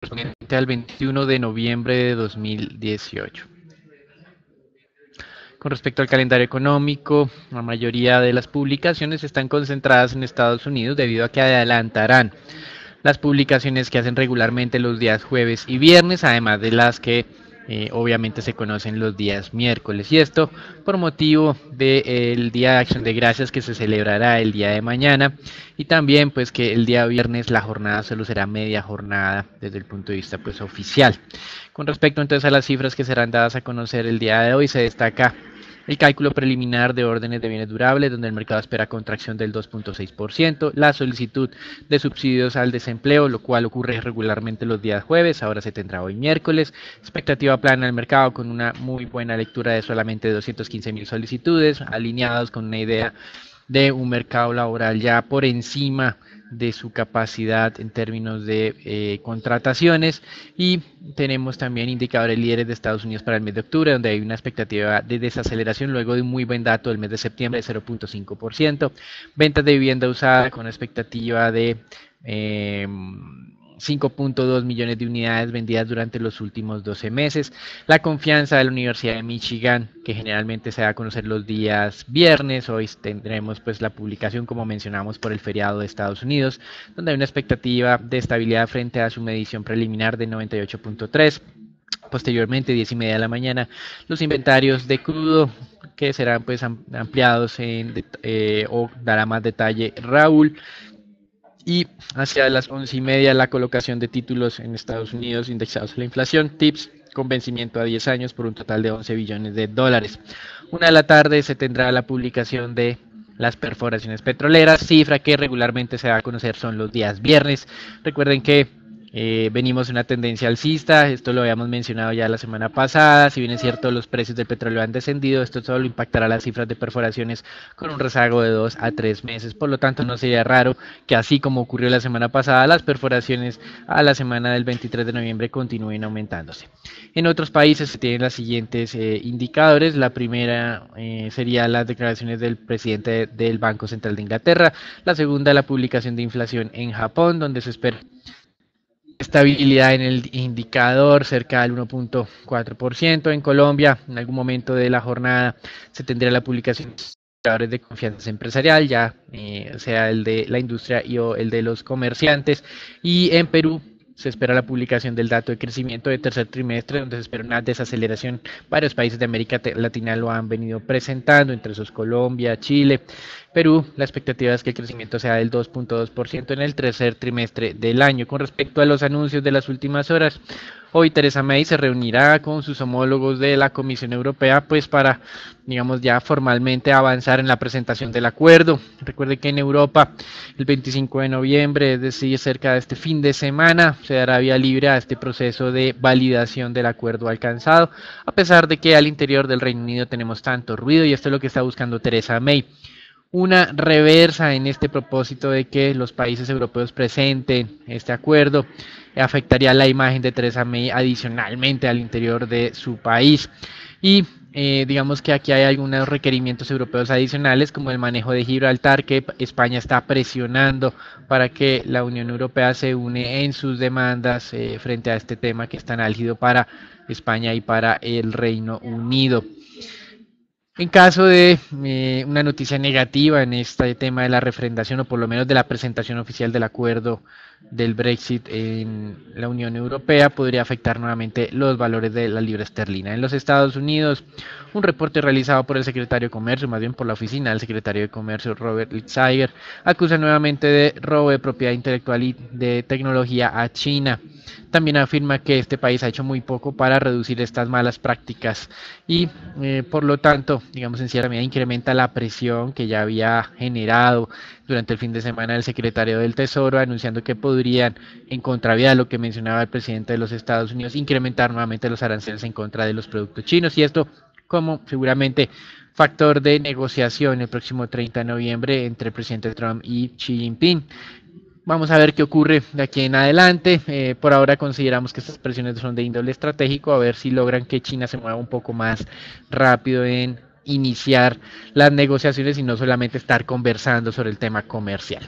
correspondiente al 21 de noviembre de 2018. Con respecto al calendario económico, la mayoría de las publicaciones están concentradas en Estados Unidos debido a que adelantarán las publicaciones que hacen regularmente los días jueves y viernes, además de las que obviamente se conocen los días miércoles. Y esto por motivo del Día de Acción de Gracias que se celebrará el día de mañana y también pues que el día viernes la jornada solo será media jornada desde el punto de vista pues oficial. Con respecto entonces a las cifras que serán dadas a conocer el día de hoy, se destaca el cálculo preliminar de órdenes de bienes durables, donde el mercado espera contracción del 2.6%, la solicitud de subsidios al desempleo, lo cual ocurre regularmente los días jueves, ahora se tendrá hoy miércoles, expectativa plana del mercado con una muy buena lectura de solamente 215.000 solicitudes, alineados con una idea de un mercado laboral ya por encima de su capacidad en términos de contrataciones y tenemos también indicadores líderes de Estados Unidos para el mes de octubre donde hay una expectativa de desaceleración luego de un muy buen dato del mes de septiembre de 0.5%, ventas de vivienda usada con expectativa de 5.2 millones de unidades vendidas durante los últimos 12 meses. La confianza de la Universidad de Michigan, que generalmente se da a conocer los días viernes. Hoy tendremos pues la publicación, como mencionamos, por el feriado de Estados Unidos, donde hay una expectativa de estabilidad frente a su medición preliminar de 98.3. Posteriormente, 10:30 de la mañana, los inventarios de crudo que serán pues ampliados o dará más detalle Raúl. Y hacia las 11:30 la colocación de títulos en Estados Unidos indexados a la inflación, TIPS con vencimiento a 10 años por un total de 11 billones de dólares. 1 de la tarde se tendrá la publicación de las perforaciones petroleras, cifra que regularmente se va a conocer son los días viernes. Recuerden que venimos de una tendencia alcista, esto lo habíamos mencionado ya la semana pasada, si bien es cierto los precios del petróleo han descendido, esto solo impactará las cifras de perforaciones con un rezago de 2 a 3 meses, por lo tanto no sería raro que así como ocurrió la semana pasada, las perforaciones a la semana del 23 de noviembre continúen aumentándose. En otros países se tienen los siguientes indicadores, la primera sería las declaraciones del presidente del Banco Central de Inglaterra, la segunda la publicación de inflación en Japón, donde se espera estabilidad en el indicador cerca del 1.4%. En Colombia, en algún momento de la jornada, se tendría la publicación de indicadores de confianza empresarial, ya sea el de la industria o el de los comerciantes. Y en Perú se espera la publicación del dato de crecimiento de tercer trimestre, donde se espera una desaceleración. Varios países de América Latina lo han venido presentando, entre esos Colombia, Chile. Perú, la expectativa es que el crecimiento sea del 2.2% en el tercer trimestre del año. Con respecto a los anuncios de las últimas horas, hoy Theresa May se reunirá con sus homólogos de la Comisión Europea pues para, digamos, ya formalmente avanzar en la presentación del acuerdo. Recuerde que en Europa el 25 de noviembre, es decir, cerca de este fin de semana, se dará vía libre a este proceso de validación del acuerdo alcanzado, a pesar de que al interior del Reino Unido tenemos tanto ruido y esto es lo que está buscando Theresa May. Una reversa en este propósito de que los países europeos presenten este acuerdo afectaría la imagen de Theresa May adicionalmente al interior de su país. Y digamos que aquí hay algunos requerimientos europeos adicionales como el manejo de Gibraltar, que España está presionando para que la Unión Europea se une en sus demandas frente a este tema que es tan álgido para España y para el Reino Unido. En caso de una noticia negativa en este tema de la refrendación o por lo menos de la presentación oficial del acuerdo del Brexit en la Unión Europea, podría afectar nuevamente los valores de la libra esterlina. En los Estados Unidos, un reporte realizado por el secretario de Comercio, más bien por la oficina del secretario de Comercio, Robert Lighthizer, acusa nuevamente de robo de propiedad intelectual y de tecnología a China. También afirma que este país ha hecho muy poco para reducir estas malas prácticas y por lo tanto, digamos en cierta medida incrementa la presión que ya había generado durante el fin de semana el secretario del Tesoro anunciando que podrían, en contravía de lo que mencionaba el presidente de los Estados Unidos, incrementar nuevamente los aranceles en contra de los productos chinos y esto como seguramente factor de negociación el próximo 30 de noviembre entre el presidente Trump y Xi Jinping. Vamos a ver qué ocurre de aquí en adelante. Por ahora consideramos que estas presiones son de índole estratégico, a ver si logran que China se mueva un poco más rápido en iniciar las negociaciones y no solamente estar conversando sobre el tema comercial.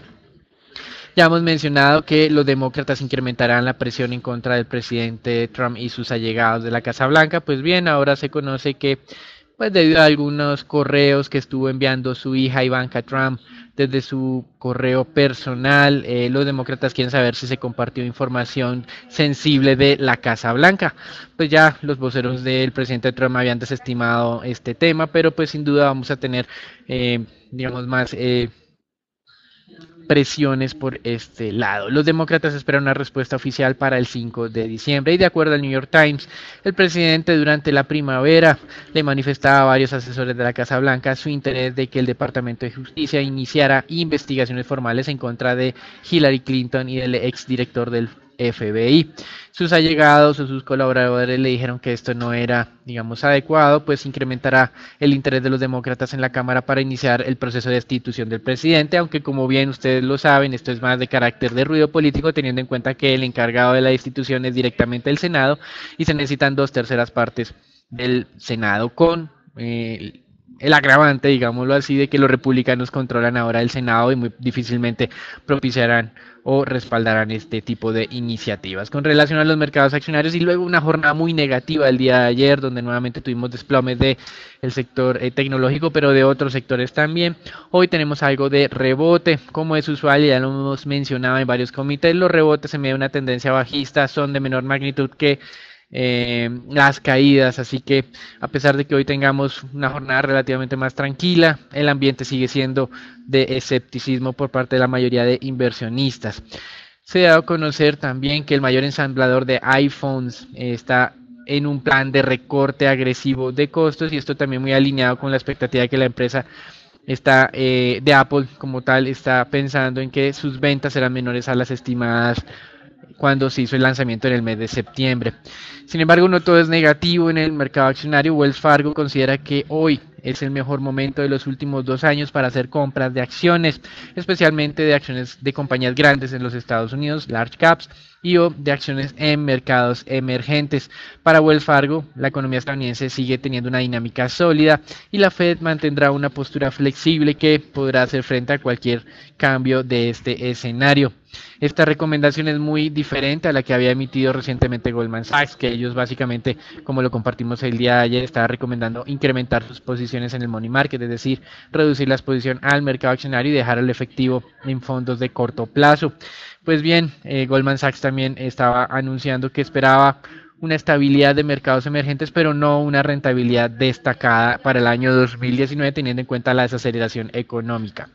Ya hemos mencionado que los demócratas incrementarán la presión en contra del presidente Trump y sus allegados de la Casa Blanca. Pues bien, ahora se conoce que, pues debido a algunos correos que estuvo enviando su hija Ivanka Trump desde su correo personal, los demócratas quieren saber si se compartió información sensible de la Casa Blanca. Pues ya los voceros del presidente Trump habían desestimado este tema, pero pues sin duda vamos a tener, digamos, más presiones por este lado. Los demócratas esperan una respuesta oficial para el 5 de diciembre y de acuerdo al New York Times, el presidente durante la primavera le manifestaba a varios asesores de la Casa Blanca su interés de que el Departamento de Justicia iniciara investigaciones formales en contra de Hillary Clinton y del exdirector del FBI. Sus allegados o sus colaboradores le dijeron que esto no era, digamos, adecuado, pues incrementará el interés de los demócratas en la Cámara para iniciar el proceso de destitución del presidente, aunque como bien ustedes lo saben, esto es más de carácter de ruido político, teniendo en cuenta que el encargado de la destitución es directamente el Senado y se necesitan 2/3 partes del Senado con el agravante, digámoslo así, de que los republicanos controlan ahora el Senado y muy difícilmente propiciarán o respaldarán este tipo de iniciativas. Con relación a los mercados accionarios y luego una jornada muy negativa el día de ayer, donde nuevamente tuvimos desplomes de el sector tecnológico, pero de otros sectores también. Hoy tenemos algo de rebote, como es usual, ya lo hemos mencionado en varios comités, los rebotes en medio de una tendencia bajista son de menor magnitud que las caídas, así que a pesar de que hoy tengamos una jornada relativamente más tranquila, el ambiente sigue siendo de escepticismo por parte de la mayoría de inversionistas. Se ha dado a conocer también que el mayor ensamblador de iPhones está en un plan de recorte agresivo de costos y esto también muy alineado con la expectativa de que la empresa está de Apple como tal está pensando en que sus ventas serán menores a las estimadas cuando se hizo el lanzamiento en el mes de septiembre. Sin embargo, no todo es negativo en el mercado accionario. Wells Fargo considera que hoy es el mejor momento de los últimos 2 años para hacer compras de acciones, especialmente de acciones de compañías grandes en los Estados Unidos, large caps, y o de acciones en mercados emergentes. Para Wells Fargo, la economía estadounidense sigue teniendo una dinámica sólida y la Fed mantendrá una postura flexible que podrá hacer frente a cualquier cambio de este escenario. Esta recomendación es muy diferente a la que había emitido recientemente Goldman Sachs, que ellos básicamente, como lo compartimos el día de ayer, estaba recomendando incrementar sus posiciones en el money market, es decir, reducir la exposición al mercado accionario y dejar el efectivo en fondos de corto plazo. Pues bien, Goldman Sachs también estaba anunciando que esperaba una estabilidad de mercados emergentes, pero no una rentabilidad destacada para el año 2019, teniendo en cuenta la desaceleración económica.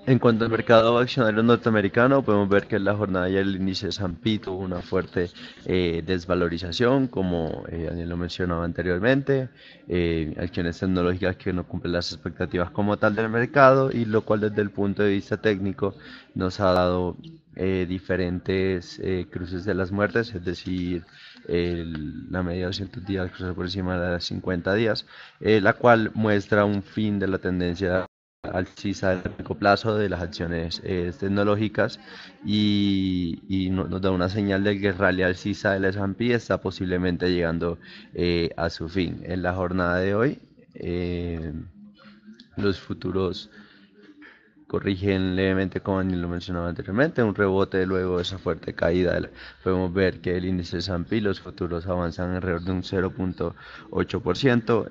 En cuanto al mercado accionario norteamericano, podemos ver que en la jornada ya el índice S&P tuvo una fuerte desvalorización, como Daniel lo mencionaba anteriormente, acciones tecnológicas que no cumplen las expectativas como tal del mercado, y lo cual desde el punto de vista técnico nos ha dado diferentes cruces de las muertes, es decir, la media de 200 días cruza por encima de las 50 días, la cual muestra un fin de la tendencia alcista de largo plazo de las acciones tecnológicas y nos da una señal de que el rally alcista del S&P está posiblemente llegando a su fin. En la jornada de hoy, los futuros corrigen levemente como lo mencionaba anteriormente, un rebote luego de esa fuerte caída. Podemos ver que el índice S&P, los futuros avanzan alrededor de un 0.8%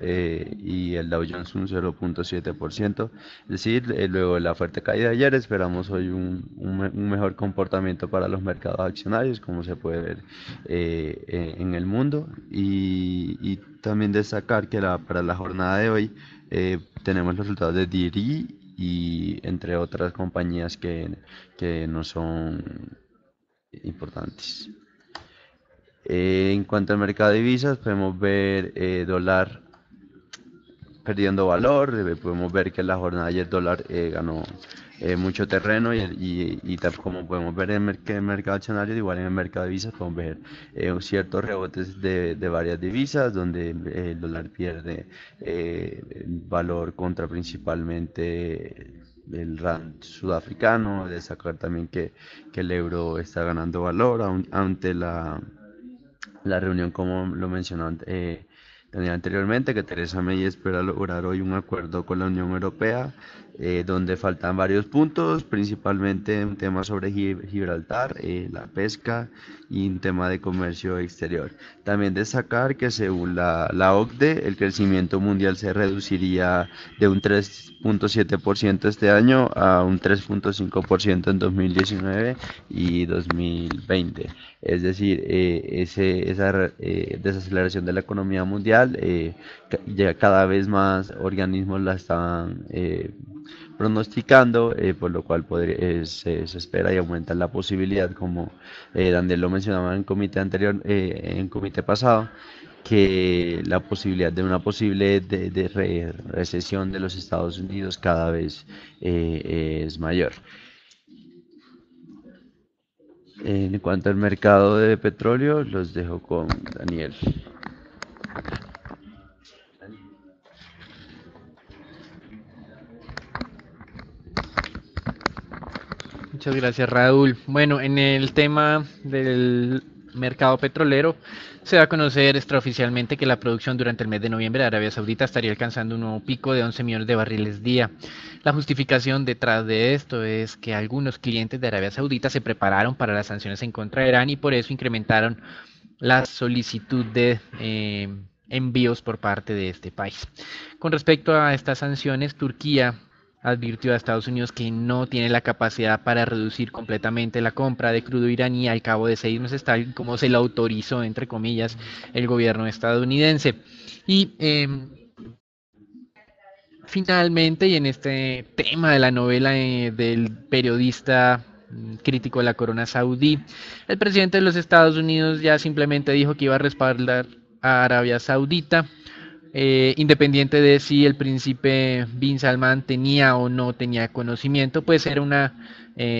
y el Dow Jones un 0.7%. Es decir, luego de la fuerte caída de ayer esperamos hoy un mejor comportamiento para los mercados accionarios, como se puede ver en el mundo. Y también destacar que para la jornada de hoy tenemos los resultados de DRI y entre otras compañías que no son importantes. En cuanto al mercado de divisas, podemos ver dólar perdiendo valor, podemos ver que en la jornada ayer el dólar ganó mucho terreno y tal como podemos ver en el mercado accionario, igual en el mercado de divisas podemos ver ciertos rebotes de varias divisas donde el dólar pierde valor contra principalmente el rand sudafricano. Destacar también que el euro está ganando valor ante la reunión, como lo mencionó anteriormente, que Theresa May espera lograr hoy un acuerdo con la Unión Europea, donde faltan varios puntos, principalmente un tema sobre Gibraltar, la pesca y un tema de comercio exterior. También destacar que según la OCDE, el crecimiento mundial se reduciría de un 3,7% este año a un 3,5% en 2019 y 2020. Es decir, esa desaceleración de la economía mundial, ya cada vez más organismos la están pronosticando, por lo cual se espera y aumenta la posibilidad, como Daniel lo mencionaba en comité anterior, en comité pasado, que la posibilidad de una posible recesión de los Estados Unidos cada vez es mayor. En cuanto al mercado de petróleo, los dejo con Daniel. Muchas gracias, Raúl. Bueno, en el tema del mercado petrolero, se da a conocer extraoficialmente que la producción durante el mes de noviembre de Arabia Saudita estaría alcanzando un nuevo pico de 11 millones de barriles día. La justificación detrás de esto es que algunos clientes de Arabia Saudita se prepararon para las sanciones en contra de Irán y por eso incrementaron la solicitud de envíos por parte de este país. Con respecto a estas sanciones, Turquía advirtió a Estados Unidos que no tiene la capacidad para reducir completamente la compra de crudo iraní al cabo de 6 meses, tal como se lo autorizó, entre comillas, el gobierno estadounidense. Y finalmente, y en este tema de la novela del periodista crítico de la corona saudí, el presidente de los Estados Unidos ya simplemente dijo que iba a respaldar a Arabia Saudita, independiente de si el príncipe Bin Salman tenía o no tenía conocimiento, pues era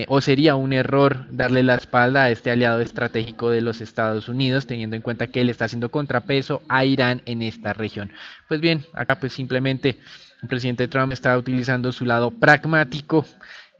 o sería un error darle la espalda a este aliado estratégico de los Estados Unidos, teniendo en cuenta que él está haciendo contrapeso a Irán en esta región. Pues bien, acá pues simplemente el presidente Trump está utilizando su lado pragmático,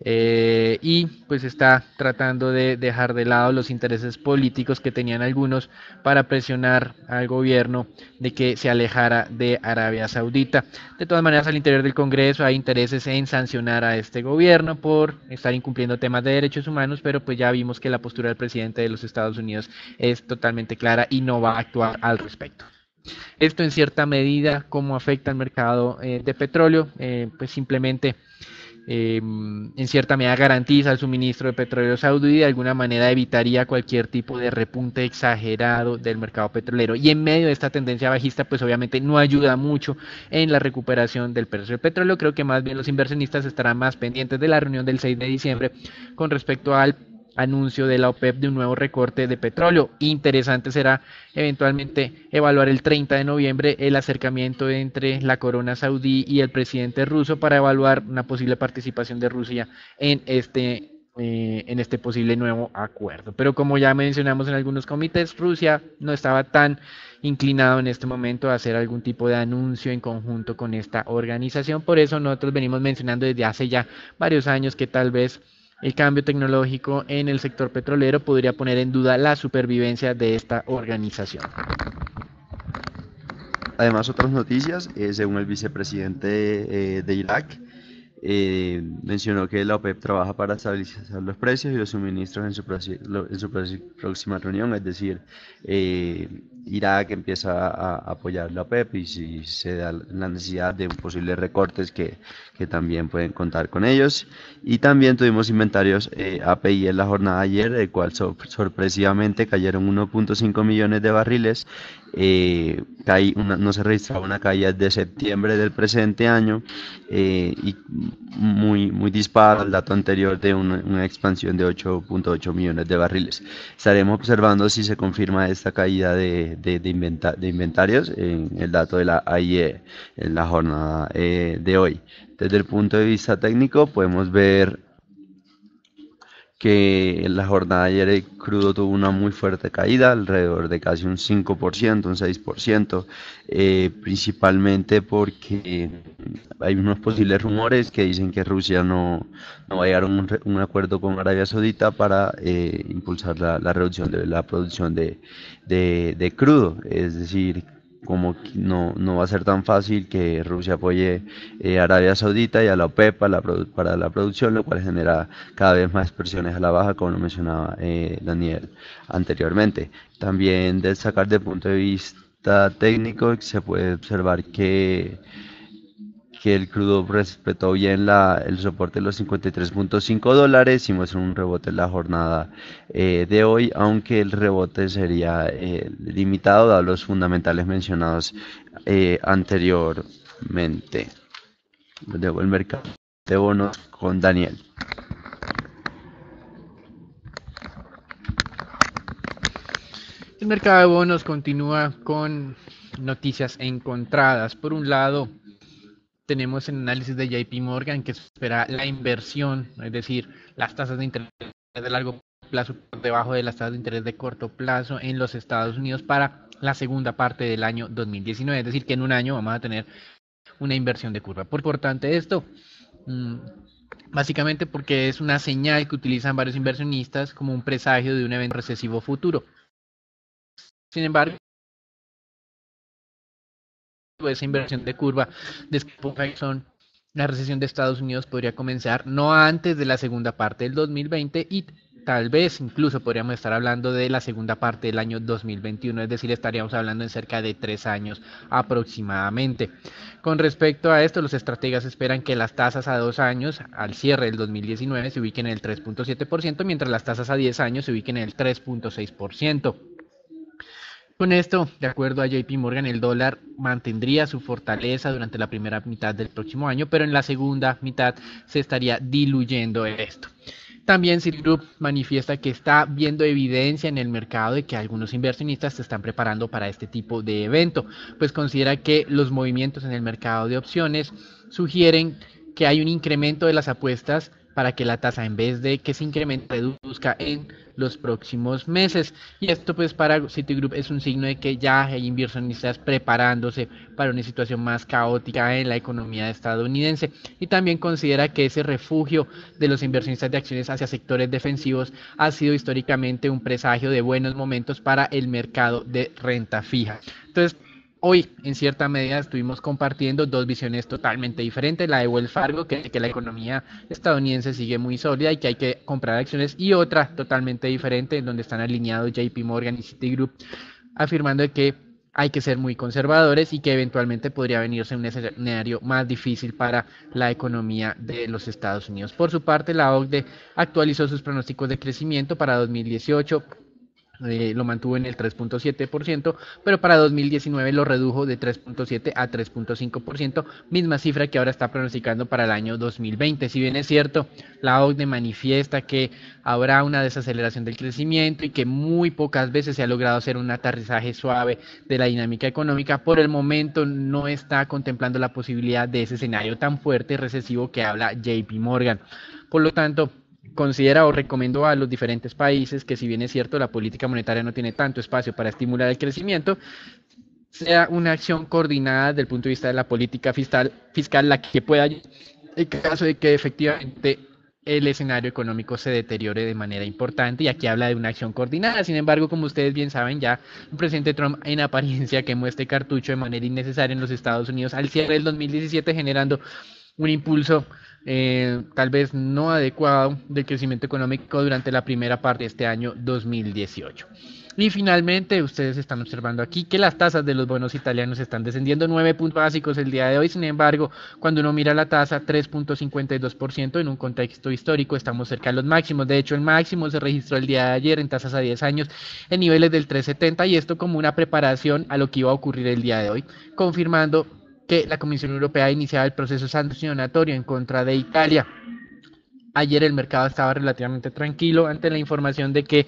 y pues está tratando de dejar de lado los intereses políticos que tenían algunos para presionar al gobierno de que se alejara de Arabia Saudita. De todas maneras, al interior del Congreso hay intereses en sancionar a este gobierno por estar incumpliendo temas de derechos humanos, pero pues ya vimos que la postura del presidente de los Estados Unidos es totalmente clara y no va a actuar al respecto. Esto en cierta medida, ¿cómo afecta al mercado de petróleo? Pues simplemente en cierta medida garantiza el suministro de petróleo saudí y de alguna manera evitaría cualquier tipo de repunte exagerado del mercado petrolero. Y en medio de esta tendencia bajista, pues obviamente no ayuda mucho en la recuperación del precio del petróleo. Creo que más bien los inversionistas estarán más pendientes de la reunión del 6 de diciembre con respecto al anuncio de la OPEP de un nuevo recorte de petróleo. Interesante será eventualmente evaluar el 30 de noviembre el acercamiento entre la corona saudí y el presidente ruso para evaluar una posible participación de Rusia en este posible nuevo acuerdo. Pero como ya mencionamos en algunos comités, Rusia no estaba tan inclinado en este momento a hacer algún tipo de anuncio en conjunto con esta organización. Por eso nosotros venimos mencionando desde hace ya varios años que tal vez el cambio tecnológico en el sector petrolero podría poner en duda la supervivencia de esta organización. Además, otras noticias, según el vicepresidente de Irak, mencionó que la OPEP trabaja para estabilizar los precios y los suministros en su próxima reunión, es decir, Irak empieza a apoyar la OPEP y si se da la necesidad de posibles recortes que también pueden contar con ellos. Y también tuvimos inventarios API en la jornada de ayer, el cual sorpresivamente cayeron 1,5 millones de barriles. No se registraba una caída de septiembre del presente año, y muy dispara al dato anterior de una expansión de 8,8 millones de barriles. Estaremos observando si se confirma esta caída de inventarios en el dato de la AIE en la jornada de hoy. Desde el punto de vista técnico podemos ver que en la jornada de ayer el crudo tuvo una muy fuerte caída, alrededor de casi un 5%, un 6%, principalmente porque hay unos posibles rumores que dicen que Rusia no va a llegar a un acuerdo con Arabia Saudita para impulsar la reducción de la producción de crudo, es decir, como que no va a ser tan fácil que Rusia apoye a Arabia Saudita y a la OPEP para la producción, lo cual genera cada vez más presiones a la baja, como lo mencionaba Daniel anteriormente. También destacar desde el punto de vista técnico, se puede observar que el crudo respetó bien el soporte de los 53.5 dólares y muestra un rebote en la jornada de hoy, aunque el rebote sería limitado dado los fundamentales mencionados anteriormente. Luego el mercado de bonos con Daniel. El mercado de bonos continúa con noticias encontradas. Por un lado, tenemos el análisis de JP Morgan que espera la inversión, es decir, las tasas de interés de largo plazo por debajo de las tasas de interés de corto plazo en los Estados Unidos para la segunda parte del año 2019, es decir, que en un año vamos a tener una inversión de curva. Por importante esto, básicamente porque es una señal que utilizan varios inversionistas como un presagio de un evento recesivo futuro. Sin embargo, esa inversión de curva de son la recesión de Estados Unidos podría comenzar no antes de la segunda parte del 2020 y tal vez incluso podríamos estar hablando de la segunda parte del año 2021, es decir, estaríamos hablando en cerca de 3 años aproximadamente. Con respecto a esto, los estrategas esperan que las tasas a 2 años al cierre del 2019 se ubiquen en el 3.7%, mientras las tasas a 10 años se ubiquen en el 3.6%. Con esto, de acuerdo a JP Morgan, el dólar mantendría su fortaleza durante la primera mitad del próximo año, pero en la segunda mitad se estaría diluyendo esto. También Citigroup manifiesta que está viendo evidencia en el mercado de que algunos inversionistas se están preparando para este tipo de evento, pues considera que los movimientos en el mercado de opciones sugieren que hay un incremento de las apuestas para que la tasa, en vez de que se incremente, reduzca en los próximos meses. Y esto pues para Citigroup es un signo de que ya hay inversionistas preparándose para una situación más caótica en la economía estadounidense. Y también considera que ese refugio de los inversionistas de acciones hacia sectores defensivos ha sido históricamente un presagio de buenos momentos para el mercado de renta fija. Entonces, hoy, en cierta medida, estuvimos compartiendo dos visiones totalmente diferentes. La de Wells Fargo, que la economía estadounidense sigue muy sólida y que hay que comprar acciones, y otra totalmente diferente, en donde están alineados JP Morgan y Citigroup, afirmando que hay que ser muy conservadores y que eventualmente podría venirse un escenario más difícil para la economía de los Estados Unidos. Por su parte, la OCDE actualizó sus pronósticos de crecimiento para 2018. Lo mantuvo en el 3.7%, pero para 2019 lo redujo de 3.7 a 3.5%, misma cifra que ahora está pronosticando para el año 2020. Si bien es cierto, la OCDE manifiesta que habrá una desaceleración del crecimiento y que muy pocas veces se ha logrado hacer un aterrizaje suave de la dinámica económica, por el momento no está contemplando la posibilidad de ese escenario tan fuerte y recesivo que habla JP Morgan. Por lo tanto, considera o recomiendo a los diferentes países que, si bien es cierto la política monetaria no tiene tanto espacio para estimular el crecimiento, sea una acción coordinada desde el punto de vista de la política fiscal la que pueda, en caso de que efectivamente el escenario económico se deteriore de manera importante, y aquí habla de una acción coordinada. Sin embargo, como ustedes bien saben, ya el presidente Trump en apariencia quemó este cartucho de manera innecesaria en los Estados Unidos al cierre del 2017, generando un impulso tal vez no adecuado del crecimiento económico durante la primera parte de este año 2018. Y finalmente, ustedes están observando aquí que las tasas de los bonos italianos están descendiendo 9 puntos básicos el día de hoy. Sin embargo, cuando uno mira la tasa, 3.52% en un contexto histórico, estamos cerca de los máximos. De hecho, el máximo se registró el día de ayer en tasas a 10 años en niveles del 3.70, y esto como una preparación a lo que iba a ocurrir el día de hoy, confirmando que la Comisión Europea iniciaba el proceso sancionatorio en contra de Italia. Ayer el mercado estaba relativamente tranquilo ante la información de que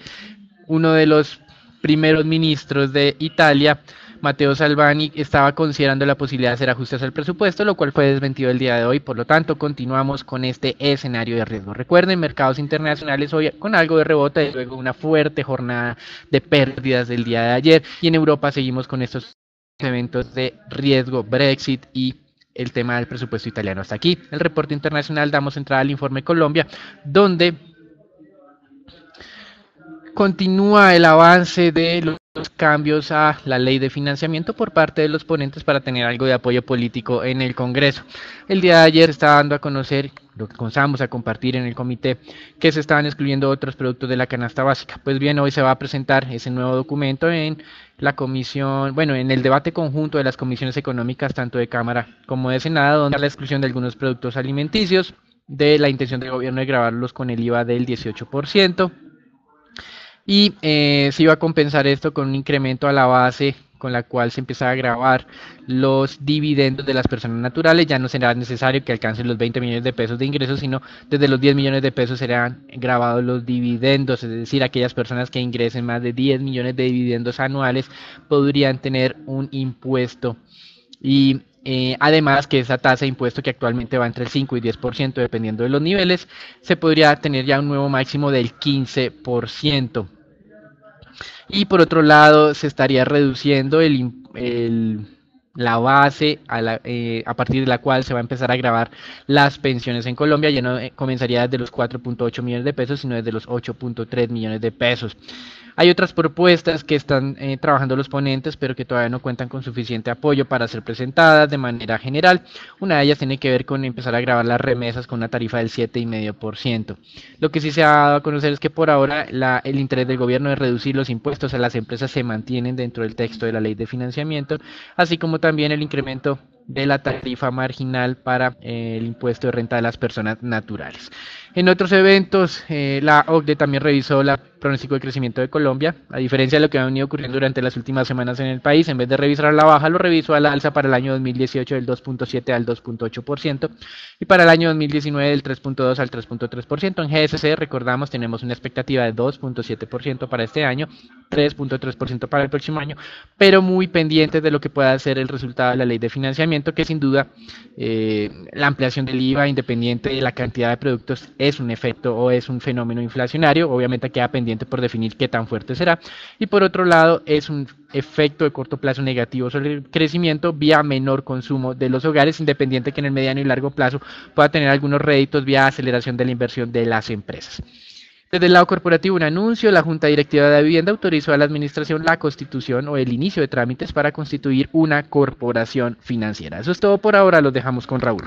uno de los primeros ministros de Italia, Matteo Salvini, estaba considerando la posibilidad de hacer ajustes al presupuesto, lo cual fue desmentido el día de hoy. Por lo tanto, continuamos con este escenario de riesgo. Recuerden, mercados internacionales hoy con algo de rebote y luego una fuerte jornada de pérdidas del día de ayer, y en Europa seguimos con estos eventos de riesgo, Brexit y el tema del presupuesto italiano. Hasta aquí el reporte internacional. Damos entrada al informe Colombia, donde continúa el avance de los cambios a la ley de financiamiento por parte de los ponentes para tener algo de apoyo político en el Congreso. El día de ayer se está dando a conocer, lo que comenzamos a compartir en el comité, que se estaban excluyendo otros productos de la canasta básica. Pues bien, hoy se va a presentar ese nuevo documento en la comisión, bueno, en el debate conjunto de las comisiones económicas, tanto de Cámara como de Senado, donde la exclusión de algunos productos alimenticios, de la intención del gobierno de grabarlos con el IVA del 18%, y se iba a compensar esto con un incremento a la base con la cual se empieza a grabar los dividendos de las personas naturales. Ya no será necesario que alcancen los 20 millones de pesos de ingresos, sino desde los 10 millones de pesos serán grabados los dividendos, es decir, aquellas personas que ingresen más de 10 millones de dividendos anuales podrían tener un impuesto. Y además que esa tasa de impuesto, que actualmente va entre el 5 y 10% dependiendo de los niveles, se podría tener ya un nuevo máximo del 15%. Y por otro lado, se estaría reduciendo la base a partir de la cual se va a empezar a grabar las pensiones en Colombia. Ya no comenzaría desde los 4.8 millones de pesos, sino desde los 8.3 millones de pesos. Hay otras propuestas que están trabajando los ponentes, pero que todavía no cuentan con suficiente apoyo para ser presentadas de manera general. Una de ellas tiene que ver con empezar a grabar las remesas con una tarifa del 7,5%. Lo que sí se ha dado a conocer es que por ahora el interés del gobierno de reducir los impuestos a las empresas se mantienen dentro del texto de la ley de financiamiento, así como también el incremento de la tarifa marginal para el impuesto de renta de las personas naturales. En otros eventos, la OCDE también revisó el pronóstico de crecimiento de Colombia. A diferencia de lo que ha venido ocurriendo durante las últimas semanas en el país, en vez de revisar a la baja, lo revisó a la alza para el año 2018 del 2.7 al 2.8% y para el año 2019 del 3.2 al 3.3%. En GSC, recordamos, tenemos una expectativa de 2.7% para este año, 3.3% para el próximo año, pero muy pendientes de lo que pueda ser el resultado de la ley de financiamiento, que sin duda la ampliación del IVA, independiente de la cantidad de productos, es un efecto o es un fenómeno inflacionario. Obviamente queda pendiente por definir qué tan fuerte será. Y por otro lado, es un efecto de corto plazo negativo sobre el crecimiento vía menor consumo de los hogares, independiente que en el mediano y largo plazo pueda tener algunos réditos vía aceleración de la inversión de las empresas. Desde el lado corporativo, un anuncio: la Junta Directiva de Vivienda autorizó a la Administración la constitución o el inicio de trámites para constituir una corporación financiera. Eso es todo por ahora, los dejamos con Raúl.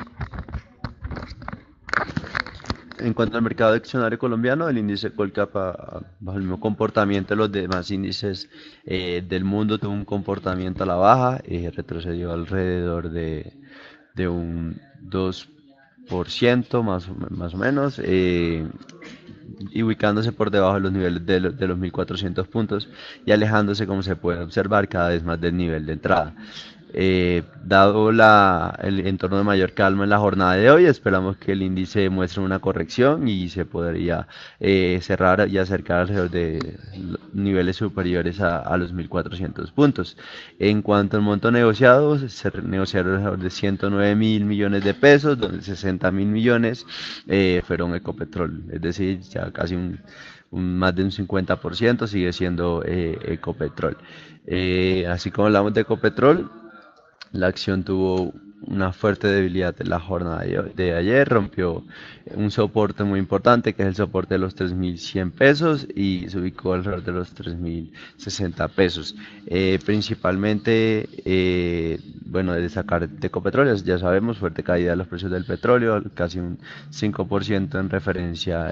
En cuanto al mercado accionario colombiano, el índice Colcap, bajo el mismo comportamiento de los demás índices del mundo, tuvo un comportamiento a la baja, retrocedió alrededor de un 2% más o menos, y ubicándose por debajo de los niveles de los 1400 puntos y alejándose, como se puede observar, cada vez más del nivel de entrada. Dado el entorno de mayor calma en la jornada de hoy, esperamos que el índice muestre una corrección y se podría cerrar y acercar alrededor de niveles superiores a los 1400 puntos. En cuanto al monto negociado, se negociaron alrededor de 109.000 millones de pesos, donde 60.000 millones fueron Ecopetrol, es decir, ya casi más de un 50% sigue siendo Ecopetrol. Así como hablamos de Ecopetrol, la acción tuvo una fuerte debilidad en la jornada de ayer, rompió un soporte muy importante, que es el soporte de los 3.100 pesos, y se ubicó alrededor de los 3.060 pesos. Principalmente, bueno, de destacar de Ecopetrol, ya sabemos, fuerte caída de los precios del petróleo, casi un 5% en referencia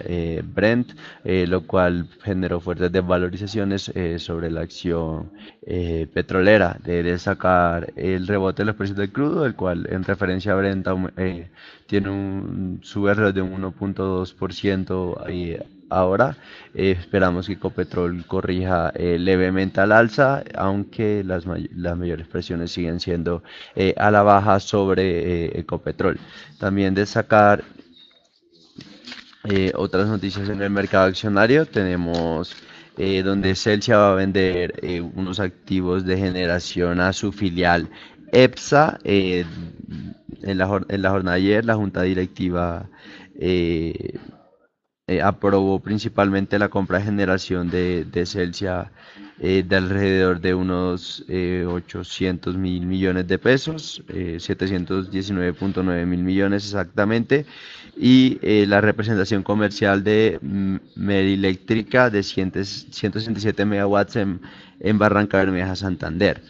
Brent, lo cual generó fuertes desvalorizaciones sobre la acción petrolera. De destacar el rebote de los precios del crudo, el cual en referencia a Brent sube alrededor de un 1.2% ahora. Esperamos que Ecopetrol corrija levemente al alza, aunque las mayores presiones siguen siendo a la baja sobre Ecopetrol. También destacar otras noticias en el mercado accionario. Tenemos donde Celsia va a vender unos activos de generación a su filial EPSA. En la jornada de ayer, la junta directiva aprobó principalmente la compra de generación de Celsia de alrededor de unos 800.000 millones de pesos, 719.9 mil millones exactamente, y la representación comercial de Eléctrica de 167 megawatts en Barranca Bermeja, Santander.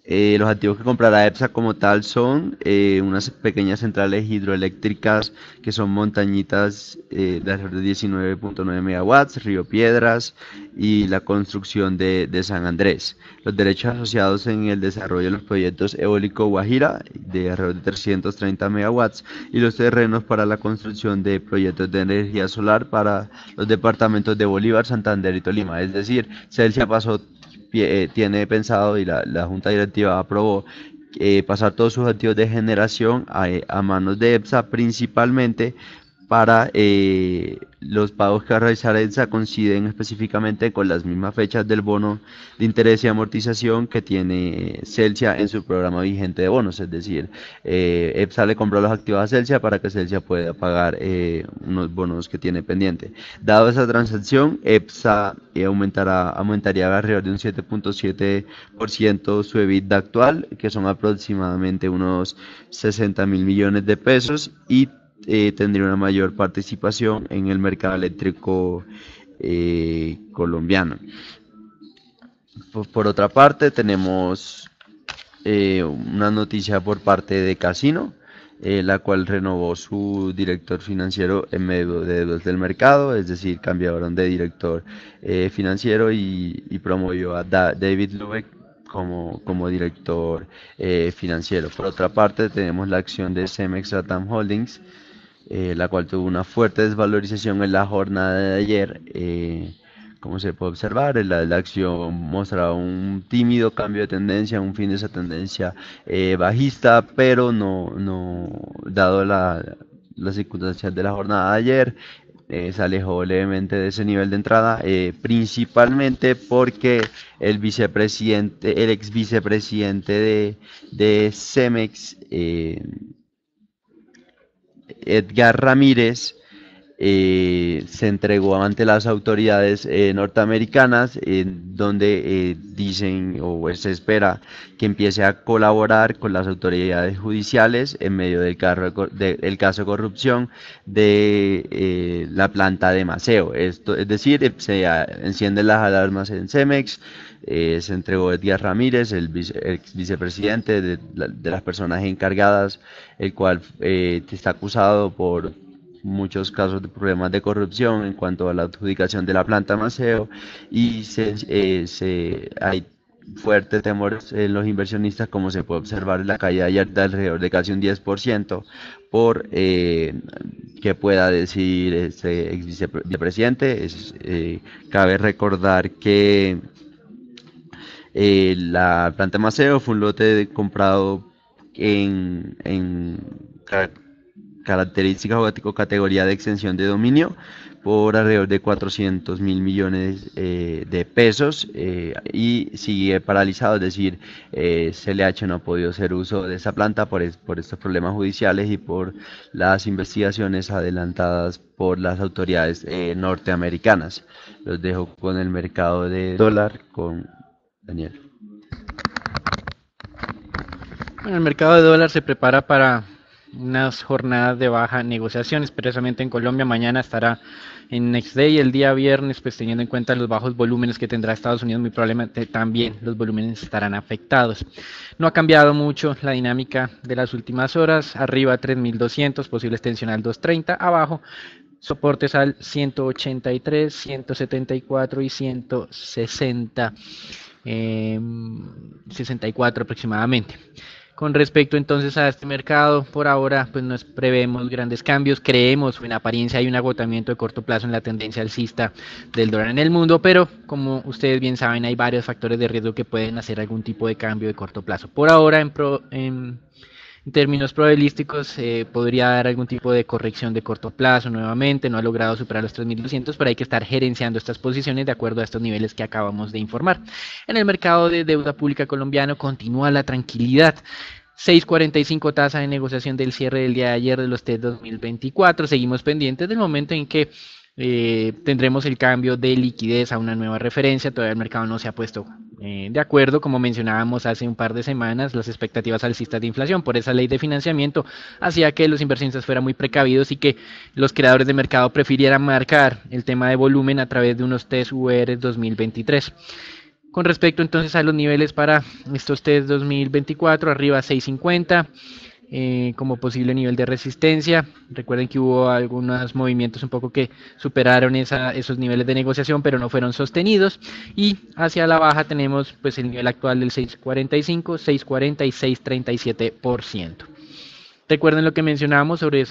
Los activos que comprará EPSA como tal son unas pequeñas centrales hidroeléctricas que son montañitas de alrededor de 19.9 megawatts, Río Piedras y la construcción de San Andrés. Los derechos asociados en el desarrollo de los proyectos eólico Guajira de alrededor de 330 megawatts y los terrenos para la construcción de proyectos de energía solar para los departamentos de Bolívar, Santander y Tolima. Es decir, Celsia pasó tiene pensado y la Junta Directiva aprobó pasar todos sus activos de generación a manos de EPSA, principalmente para los pagos que va a realizar EPSA coinciden específicamente con las mismas fechas del bono de interés y amortización que tiene Celsia en su programa vigente de bonos, es decir, EPSA le compró los activos a Celsia para que Celsia pueda pagar unos bonos que tiene pendiente. Dado esa transacción, EPSA aumentaría alrededor de un 7.7% su EBITDA actual, que son aproximadamente unos 60.000 millones de pesos, y tendría una mayor participación en el mercado eléctrico colombiano. Por otra parte, tenemos una noticia por parte de Casino, la cual renovó su director financiero en medio de deudas del mercado, es decir, cambiaron de director financiero y promovió a David Lubeck como director financiero. Por otra parte, tenemos la acción de Cemex Latam Holdings, la cual tuvo una fuerte desvalorización en la jornada de ayer. Como se puede observar, la acción mostraba un tímido cambio de tendencia, un fin de esa tendencia bajista, pero dado las circunstancias de la jornada de ayer, se alejó levemente de ese nivel de entrada, principalmente porque el ex vicepresidente de Cemex, Edgar Ramírez, se entregó ante las autoridades norteamericanas, donde dicen o se espera que empiece a colaborar con las autoridades judiciales en medio del caso de corrupción de la planta de Maceo. Esto, es decir, se encienden las alarmas en Cemex. Se entregó Edgar Ramírez, el ex vicepresidente de las personas encargadas, el cual está acusado por muchos casos de problemas de corrupción en cuanto a la adjudicación de la planta Maceo, y hay fuertes temores en los inversionistas, como se puede observar en la caída ayer de alrededor de casi un 10% por que pueda decir este ex vicepresidente. Cabe recordar que la planta Maceo fue un lote comprado en características o categoría de extensión de dominio por alrededor de 400.000 millones de pesos, y sigue paralizado, es decir, CLH no ha podido hacer uso de esa planta por estos problemas judiciales y por las investigaciones adelantadas por las autoridades norteamericanas. Los dejo con el mercado de dólar con Daniel. Bueno, el mercado de dólar se prepara para unas jornadas de baja negociación, expresamente en Colombia. Mañana estará en Next Day, el día viernes, pues teniendo en cuenta los bajos volúmenes que tendrá Estados Unidos, muy probablemente también los volúmenes estarán afectados. No ha cambiado mucho la dinámica de las últimas horas, arriba 3.200, posible extensión al 230, abajo soportes al 183, 174 y 160, 64 aproximadamente. Con respecto entonces a este mercado, por ahora pues no prevemos grandes cambios, creemos en apariencia hay un agotamiento de corto plazo en la tendencia alcista del dólar en el mundo, pero como ustedes bien saben hay varios factores de riesgo que pueden hacer algún tipo de cambio de corto plazo. Por ahora en términos probabilísticos podría dar algún tipo de corrección de corto plazo nuevamente, no ha logrado superar los 3.200, pero hay que estar gerenciando estas posiciones de acuerdo a estos niveles que acabamos de informar. En el mercado de deuda pública colombiano continúa la tranquilidad. 6.45 tasa de negociación del cierre del día de ayer de los TES 2024. Seguimos pendientes del momento en que Tendremos el cambio de liquidez a una nueva referencia, todavía el mercado no se ha puesto de acuerdo, como mencionábamos hace un par de semanas, las expectativas alcistas de inflación por esa ley de financiamiento hacía que los inversionistas fueran muy precavidos y que los creadores de mercado prefirieran marcar el tema de volumen a través de unos test UR 2023. Con respecto entonces a los niveles para estos test 2024, arriba 650, como posible nivel de resistencia. Recuerden que hubo algunos movimientos un poco que superaron esos niveles de negociación, pero no fueron sostenidos. Y hacia la baja tenemos pues el nivel actual del 6.45, 6.40 y 6.37%. Recuerden lo que mencionábamos sobre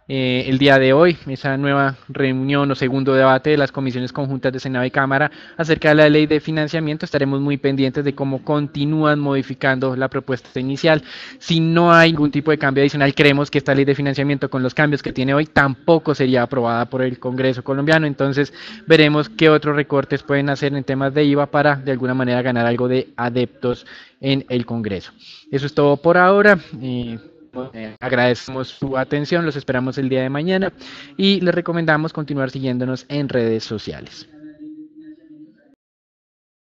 el día de hoy, esa nueva reunión o segundo debate de las comisiones conjuntas de Senado y Cámara acerca de la ley de financiamiento. Estaremos muy pendientes de cómo continúan modificando la propuesta inicial. Si no hay ningún tipo de cambio adicional, creemos que esta ley de financiamiento con los cambios que tiene hoy tampoco sería aprobada por el Congreso colombiano. Entonces veremos qué otros recortes pueden hacer en temas de IVA para de alguna manera ganar algo de adeptos en el Congreso. Eso es todo por ahora. Agradecemos su atención, los esperamos el día de mañana y les recomendamos continuar siguiéndonos en redes sociales.